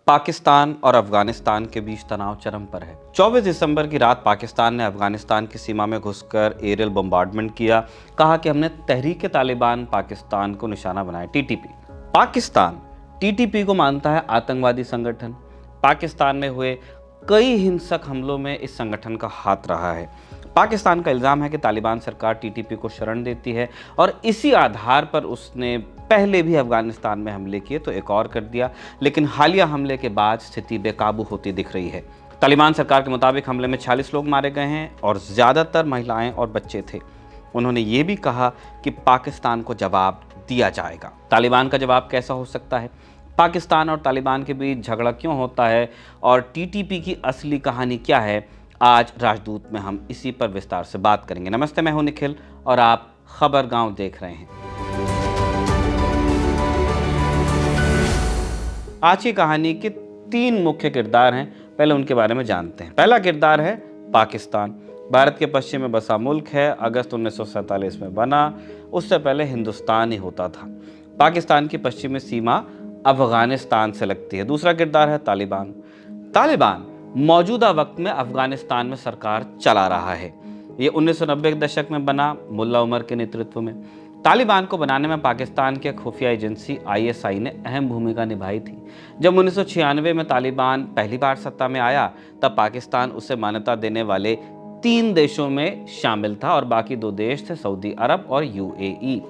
पाकिस्तान और अफगानिस्तान के बीच तनाव चरम पर है। 24 दिसंबर की रात पाकिस्तान ने अफगानिस्तान की सीमा में घुसकर एरियल बम्बार्डमेंट किया। कहा कि हमने तहरीक-ए-तालिबान पाकिस्तान को निशाना बनाया। टीटीपी पाकिस्तान टीटीपी को मानता है आतंकवादी संगठन। पाकिस्तान में हुए कई हिंसक हमलों में इस संगठन का हाथ रहा है। पाकिस्तान का इल्ज़ाम है कि तालिबान सरकार टीटीपी को शरण देती है और इसी आधार पर उसने पहले भी अफगानिस्तान में हमले किए तो एक और कर दिया, लेकिन हालिया हमले के बाद स्थिति बेकाबू होती दिख रही है। तालिबान सरकार के मुताबिक हमले में 40 लोग मारे गए हैं और ज़्यादातर महिलाएं और बच्चे थे। उन्होंने ये भी कहा कि पाकिस्तान को जवाब दिया जाएगा। तालिबान का जवाब कैसा हो सकता है? पाकिस्तान और तालिबान के बीच झगड़ा क्यों होता है और टीटीपी की असली कहानी क्या है? आज राजदूत में हम इसी पर विस्तार से बात करेंगे। नमस्ते, मैं हूं निखिल और आप खबरगांव देख रहे हैं। आज की कहानी के 3 मुख्य किरदार हैं। पहले उनके बारे में जानते हैं। पहला किरदार है पाकिस्तान। भारत के पश्चिम में बसा मुल्क है। अगस्त 1947 में बना। उससे पहले हिंदुस्तान ही होता था। पाकिस्तान की पश्चिमी सीमा अफगानिस्तान से लगती है। दूसरा किरदार है तालिबान। तालिबान मौजूदा वक्त में अफगानिस्तान में सरकार चला रहा है। ये 1990 के दशक में बना, मुल्ला उमर के नेतृत्व में। तालिबान को बनाने में पाकिस्तान की खुफिया एजेंसी आईएसआई ने अहम भूमिका निभाई थी। जब 1996 में तालिबान पहली बार सत्ता में आया, तब पाकिस्तान उसे मान्यता देने वाले 3 देशों में शामिल था और बाकी 2 देश थे सऊदी अरब और यूएई।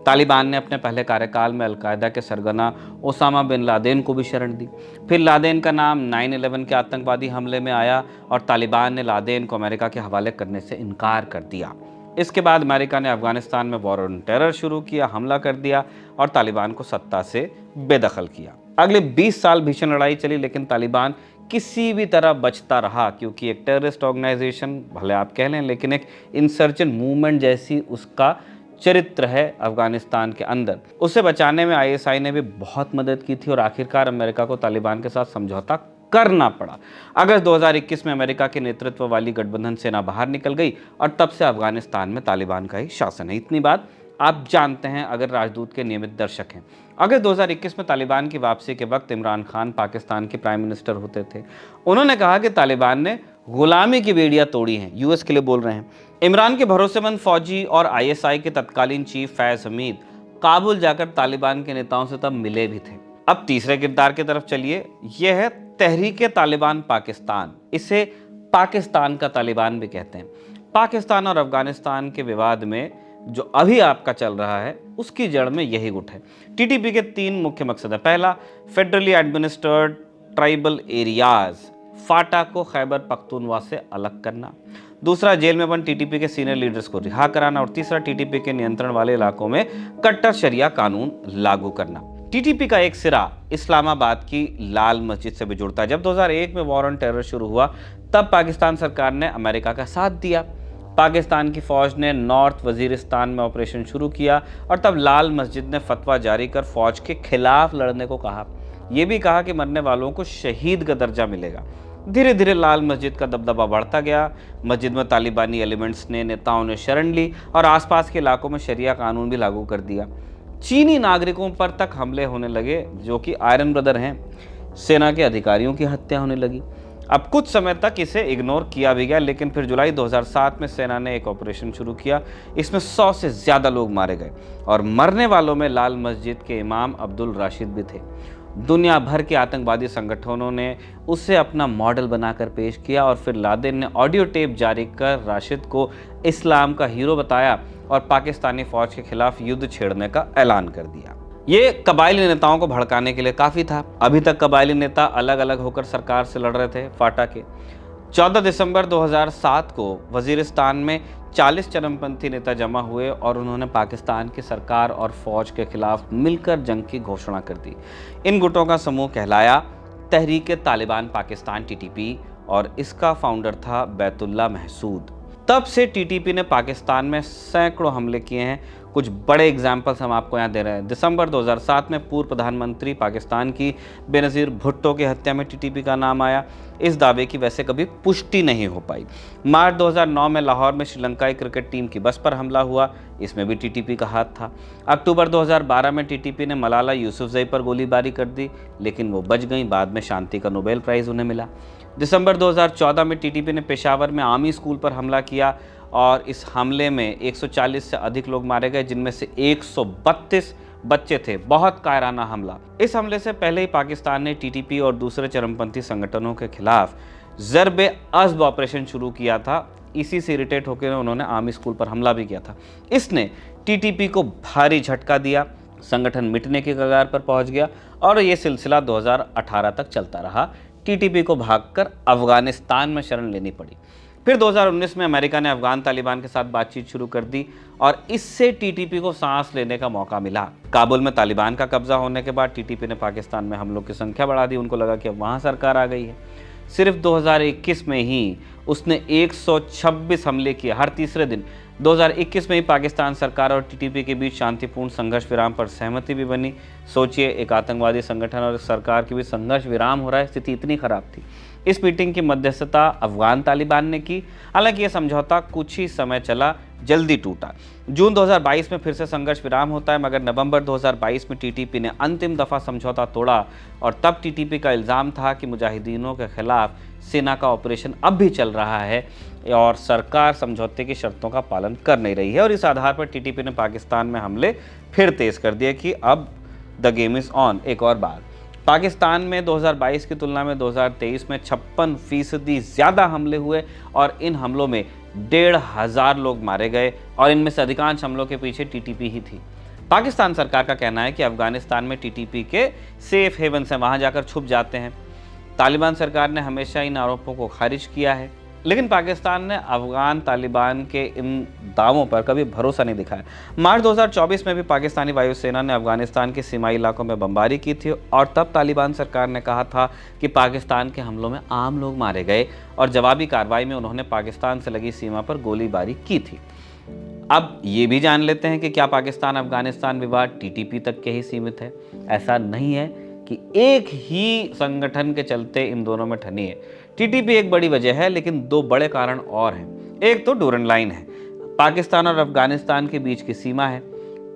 तालिबान ने अपने पहले कार्यकाल में अलकायदा के सरगना ओसामा बिन लादेन को भी शरण दी। फिर लादेन का नाम 9/11 के आतंकवादी हमले में आया और तालिबान ने लादेन को अमेरिका के हवाले करने से इनकार कर दिया। इसके बाद अमेरिका ने अफगानिस्तान में वॉर ऑन टेरर शुरू किया, हमला कर दिया और तालिबान को सत्ता से बेदखल किया। अगले 20 साल भीषण लड़ाई चली, लेकिन तालिबान किसी भी तरह बचता रहा, क्योंकि एक टेररिस्ट ऑर्गेनाइजेशन भले आप कह लें, लेकिन एक इंसर्जेंट मूवमेंट जैसी उसका चरित्र है अफगानिस्तान के अंदर। उसे बचाने में आईएसआई ने भी बहुत मदद की थी और आखिरकार अमेरिका को तालिबान के साथ समझौता करना पड़ा। अगस्त 2021 में अमेरिका के नेतृत्व वाली गठबंधन सेना बाहर निकल गई और तब से अफगानिस्तान में तालिबान का ही शासन है। इतनी बात आप जानते हैं अगर राजदूत के नियमित दर्शक हैं। अगस्त 2021 में तालिबान की वापसी के वक्त इमरान खान पाकिस्तान के प्राइम मिनिस्टर होते थे। उन्होंने कहा कि तालिबान ने गुलामी की बेड़ियां तोड़ी हैं। यूएस के लिए बोल रहे हैं। इमरान के भरोसेमंद फौजी और आईएसआई के तत्कालीन चीफ फैज हमीद काबुल जाकर तालिबान के नेताओं से तब मिले भी थे। अब तीसरे किरदार की तरफ चलिए। यह है तहरीक-ए-तालिबान पाकिस्तान। इसे पाकिस्तान का तालिबान भी कहते हैं। पाकिस्तान और अफगानिस्तान के विवाद में जो अभी आपका चल रहा है, उसकी जड़ में यही गुट है। टीटीपी के 3 मुख्य मकसद है। पहला, फेडरली एडमिनिस्ट्रेटेड ट्राइबल एरियाज फाटा को खैबर पख्तूनवा से अलग करना। दूसरा, जेल में बंद टीटीपी के सीनियर लीडर्स को रिहा कराना। और तीसरा, टीटीपी के नियंत्रण वाले इलाकों में कट्टर शरिया कानून लागू करना। टीटीपी का एक सिरा इस्लामाबाद की लाल मस्जिद से भी जुड़ता है। जब 2001 में वॉर ऑन टेरर शुरू हुआ, तब पाकिस्तान सरकार ने अमेरिका का साथ दिया। पाकिस्तान की फौज ने नॉर्थ वजीरिस्तान में ऑपरेशन शुरू किया और तब लाल मस्जिद ने फतवा जारी कर फौज के खिलाफ लड़ने को कहा। यह भी कहा कि मरने वालों को शहीद का दर्जा मिलेगा। धीरे धीरे लाल मस्जिद का दबदबा बढ़ता गया। मस्जिद में तालिबानी एलिमेंट्स ने, नेताओं ने शरण ली और आसपास के इलाकों में शरिया कानून भी लागू कर दिया। चीनी नागरिकों पर तक हमले होने लगे, जो कि आयरन ब्रदर हैं। सेना के अधिकारियों की हत्या होने लगी। अब कुछ समय तक इसे इग्नोर किया भी गया, लेकिन फिर जुलाई 2007 में सेना ने एक ऑपरेशन शुरू किया। इसमें 100 से ज़्यादा लोग मारे गए और मरने वालों में लाल मस्जिद के इमाम अब्दुल राशिद भी थे। दुनिया भर के आतंकवादी संगठनों ने उसे अपना मॉडल बनाकर पेश किया और फिर लादेन ने ऑडियो टेप जारी कर राशिद को इस्लाम का हीरो बताया और पाकिस्तानी फौज के खिलाफ युद्ध छेड़ने का ऐलान कर दिया। ये कबायली नेताओं को भड़काने के लिए काफ़ी था। अभी तक कबायली नेता अलग अलग होकर सरकार से लड़ रहे थे। फाटा के 14 दिसंबर 2007 को वजीरिस्तान में 40 चरमपंथी नेता जमा हुए और उन्होंने पाकिस्तान की सरकार और फौज के खिलाफ मिलकर जंग की घोषणा कर दी। इन गुटों का समूह कहलाया तहरीक-ए-तालिबान पाकिस्तान टीटीपी और इसका फाउंडर था बैतुल्ला महसूद। तब से टीटीपी ने पाकिस्तान में सैकड़ों हमले किए हैं। कुछ बड़े एग्जाम्पल्स हम आपको यहाँ दे रहे हैं। दिसंबर 2007 में पूर्व प्रधानमंत्री पाकिस्तान की बेनज़ीर भुट्टो की हत्या में टीटीपी का नाम आया। इस दावे की वैसे कभी पुष्टि नहीं हो पाई। मार्च 2009 में लाहौर में श्रीलंकाई क्रिकेट टीम की बस पर हमला हुआ, इसमें भी टीटीपी का हाथ था। अक्टूबर 2012 में टीटीपी ने मलाला यूसुफजई पर गोलीबारी कर दी, लेकिन वो बच गई। बाद में शांति का नोबेल प्राइज़ उन्हें मिला। दिसंबर 2014 में टीटीपी ने पेशावर में आर्मी स्कूल पर हमला किया और इस हमले में 140 से अधिक लोग मारे गए, जिनमें से 132 बच्चे थे। बहुत कायराना हमला। इस हमले से पहले ही पाकिस्तान ने टीटीपी और दूसरे चरमपंथी संगठनों के खिलाफ ज़र्ब-ए-अज़्ब ऑपरेशन शुरू किया था। इसी से इरिटेट होकर उन्होंने आर्मी स्कूल पर हमला भी किया था। इसने टीटीपी को भारी झटका दिया, संगठन मिटने की कगार पर पहुंच गया और ये सिलसिला 2018 तक चलता रहा। टीटीपी को भागकर अफगानिस्तान में शरण लेनी पड़ी। फिर 2019 में अमेरिका ने अफगान तालिबान के साथ बातचीत शुरू कर दी और इससे टीटीपी को सांस लेने का मौका मिला। काबुल में तालिबान का कब्जा होने के बाद टीटीपी ने पाकिस्तान में हमलों की संख्या बढ़ा दी। उनको लगा कि अब वहाँ सरकार आ गई है। सिर्फ 2021 में ही उसने 126 हमले किए हर तीसरे दिन। 2021 में ही पाकिस्तान सरकार और टीटीपी के बीच शांतिपूर्ण संघर्ष विराम पर सहमति भी बनी। सोचिए, एक आतंकवादी संगठन और सरकार के बीच संघर्ष विराम हो रहा है। स्थिति इतनी खराब थी। इस मीटिंग की मध्यस्थता अफगान तालिबान ने की। हालांकि यह समझौता कुछ ही समय चला, जल्दी टूटा। जून 2022 में फिर से संघर्ष विराम होता है, मगर नवंबर 2022 में टीटीपी ने अंतिम दफा समझौता तोड़ा और तब टीटीपी का इल्ज़ाम था कि मुजाहिदीनों के खिलाफ सेना का ऑपरेशन अब भी चल रहा है और सरकार समझौते की शर्तों का पालन कर नहीं रही है। और इस आधार पर टीटीपी ने पाकिस्तान में हमले फिर तेज कर दिए कि अब द गेम इज़ ऑन। एक और बार पाकिस्तान में 2022 की तुलना में 2023 में 56% ज़्यादा हमले हुए और इन हमलों में 1,500 लोग मारे गए और इनमें से अधिकांश हमलों के पीछे टीटीपी ही थी। पाकिस्तान सरकार का कहना है कि अफगानिस्तान में टीटीपी के सेफ हेवन से वहाँ जाकर छुप जाते हैं। तालिबान सरकार ने हमेशा इन आरोपों को खारिज किया है, लेकिन पाकिस्तान ने अफगान तालिबान के इन दावों पर कभी भरोसा नहीं दिखाया। मार्च 2024 में भी पाकिस्तानी वायुसेना ने अफगानिस्तान के सीमाई इलाकों में बमबारी की थी और तब तालिबान सरकार ने कहा था कि पाकिस्तान के हमलों में आम लोग मारे गए और जवाबी कार्रवाई में उन्होंने पाकिस्तान से लगी सीमा पर गोलीबारी की थी। अब ये भी जान लेते हैं कि क्या पाकिस्तान अफगानिस्तान विवाद टीटीपी तक के ही सीमित है। ऐसा नहीं है कि एक ही संगठन के चलते इन दोनों में ठनी है। टीटीपी एक बड़ी वजह है, लेकिन दो बड़े कारण और हैं। एक तो डूरन लाइन है, पाकिस्तान और अफगानिस्तान के बीच की सीमा है।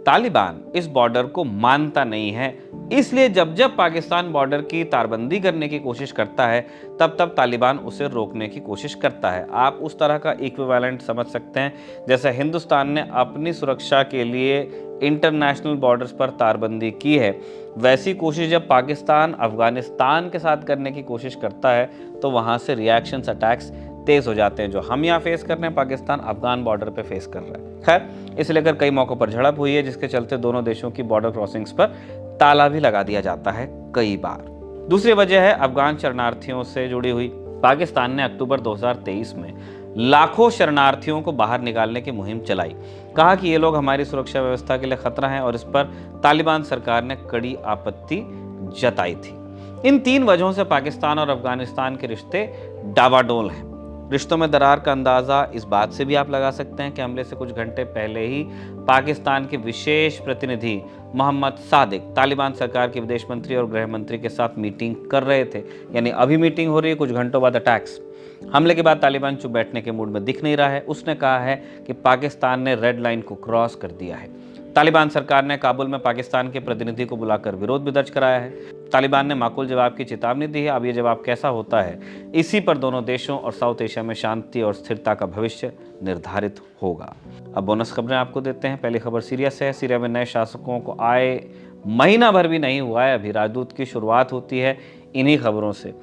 तालिबान इस बॉर्डर को मानता नहीं है, इसलिए जब जब पाकिस्तान बॉर्डर की तारबंदी करने की कोशिश करता है तब तब तालिबान उसे रोकने की कोशिश करता है। आप उस तरह का इक्विवेलेंट समझ सकते हैं जैसे हिंदुस्तान ने अपनी सुरक्षा के लिए इंटरनेशनल बॉर्डर्स पर तारबंदी की है, वैसी कोशिश जब पाकिस्तान अफगानिस्तान के साथ करने की कोशिश करता है तो वहाँ से रिएक्शंस, अटैक्स तेज़ हो जाते हैं। जो हम यहाँ फेस कर रहे हैं, पाकिस्तान अफगान बॉर्डर पे फेस कर रहा है। खैर, इसे लेकर कई मौक़ों पर झड़प हुई है, जिसके चलते दोनों देशों की बॉर्डर क्रॉसिंग्स पर ताला भी लगा दिया जाता है कई बार। दूसरी वजह है अफगान शरणार्थियों से जुड़ी हुई। पाकिस्तान ने अक्टूबर 2023 में लाखों शरणार्थियों को बाहर निकालने की मुहिम चलाई। कहा कि ये लोग हमारी सुरक्षा व्यवस्था के लिए खतरा हैं और इस पर तालिबान सरकार ने कड़ी आपत्ति जताई थी। इन तीन वजहों से पाकिस्तान और अफगानिस्तान के रिश्ते डावाडोल हैं। रिश्तों में दरार का अंदाज़ा इस बात से भी आप लगा सकते हैं कि हमले से कुछ घंटे पहले ही पाकिस्तान के विशेष प्रतिनिधि मोहम्मद सादिक तालिबान सरकार के विदेश मंत्री और गृह मंत्री के साथ मीटिंग कर रहे थे। यानी अभी मीटिंग हो रही है, कुछ घंटों बाद अटैक्स। हमले के बाद तालिबान चुप बैठने के मूड में दिख नहीं रहा है। उसने कहा है कि पाकिस्तान ने रेड लाइन को क्रॉस कर दिया है। तालिबान सरकार ने काबुल में पाकिस्तान के प्रतिनिधि को बुलाकर विरोध भी दर्ज कराया है। तालिबान ने माकूल जवाब की चेतावनी दी है। अब ये जवाब कैसा होता है, इसी पर दोनों देशों और साउथ एशिया में शांति और स्थिरता का भविष्य निर्धारित होगा। अब बोनस खबरें आपको देते हैं। पहली खबर सीरिया से है। सीरिया में नए शासकों को आए महीना भर भी नहीं हुआ है। अभी राजदूत की शुरुआत होती है इन्हीं खबरों से।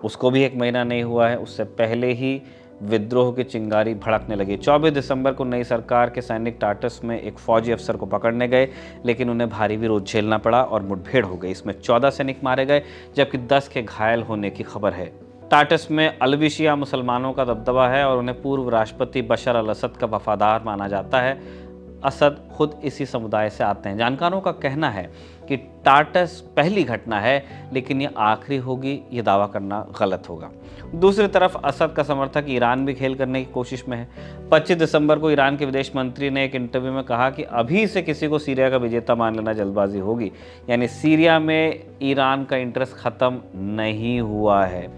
उसको भी एक महीना नहीं हुआ है, उससे पहले ही विद्रोह की चिंगारी भड़कने लगी। 24 दिसंबर को नई सरकार के सैनिक टाटस में एक फौजी अफसर को पकड़ने गए, लेकिन उन्हें भारी विरोध झेलना पड़ा और मुठभेड़ हो गई। इसमें 14 सैनिक मारे गए, जबकि 10 के घायल होने की खबर है। टाटस में अलवी शिया मुसलमानों का दबदबा है और उन्हें पूर्व राष्ट्रपति बशर अल असद का वफादार माना जाता है। असद खुद इसी समुदाय से आते हैं। जानकारों का कहना है कि टार्टस पहली घटना है, लेकिन ये आखिरी होगी, ये दावा करना गलत होगा। दूसरी तरफ असद का समर्थक ईरान भी खेल करने की कोशिश में है। 25 दिसंबर को ईरान के विदेश मंत्री ने एक इंटरव्यू में कहा कि अभी से किसी को सीरिया का विजेता मान लेना जल्दबाजी होगी, यानी सीरिया में ईरान का इंटरेस्ट खत्म नहीं हुआ है।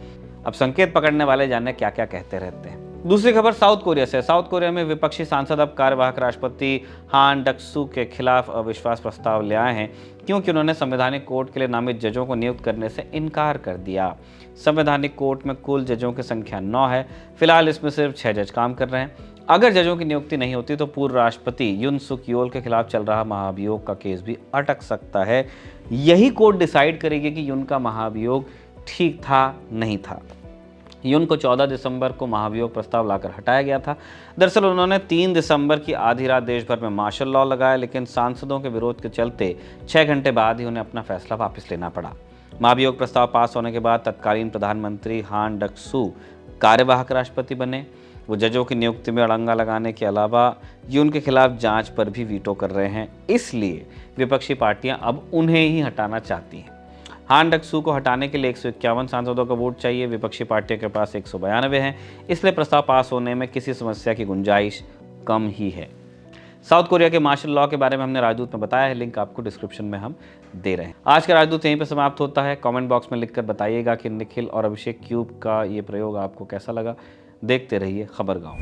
अब संकेत पकड़ने वाले जाने क्या क्या कहते रहते हैं। दूसरी खबर साउथ कोरिया से। साउथ कोरिया में विपक्षी सांसद अब कार्यवाहक राष्ट्रपति हान डक-सू के खिलाफ अविश्वास प्रस्ताव ले आए हैं, क्योंकि उन्होंने संवैधानिक कोर्ट के लिए नामित जजों को नियुक्त करने से इनकार कर दिया। संवैधानिक कोर्ट में कुल जजों की संख्या 9 है। फिलहाल इसमें सिर्फ 6 जज काम कर रहे हैं। अगर जजों की नियुक्ति नहीं होती तो पूर्व राष्ट्रपति यून सुक योल के खिलाफ चल रहा महाभियोग का केस भी अटक सकता है। यही कोर्ट डिसाइड करेगी कि यून का महाभियोग ठीक था नहीं था। यून को 14 दिसंबर को महाभियोग प्रस्ताव लाकर हटाया गया था। दरअसल उन्होंने 3 दिसंबर की आधी रात देश भर में मार्शल लॉ लगाया, लेकिन सांसदों के विरोध के चलते 6 घंटे बाद ही उन्हें अपना फैसला वापस लेना पड़ा। महाभियोग प्रस्ताव पास होने के बाद तत्कालीन प्रधानमंत्री हान डक-सू कार्यवाहक राष्ट्रपति बने। वो जजों की नियुक्ति में अड़ंगा लगाने के अलावा यून के खिलाफ जांच पर भी वीटो कर रहे हैं। इसलिए विपक्षी पार्टियां अब उन्हें ही हटाना चाहती हैं। हान डक-सू को हटाने के लिए 151 सांसदों का वोट चाहिए। विपक्षी पार्टियों के पास 192 हैं, इसलिए प्रस्ताव पास होने में किसी समस्या की गुंजाइश कम ही है। साउथ कोरिया के मार्शल लॉ के बारे में हमने राजदूत में बताया है, लिंक आपको डिस्क्रिप्शन में हम दे रहे हैं। आज का राजदूत यहीं पर समाप्त होता है। कमेंट बॉक्स में लिखकर बताइएगा कि निखिल और अभिषेक क्यूब का ये प्रयोग आपको कैसा लगा। देखते रहिए खबर गाँव।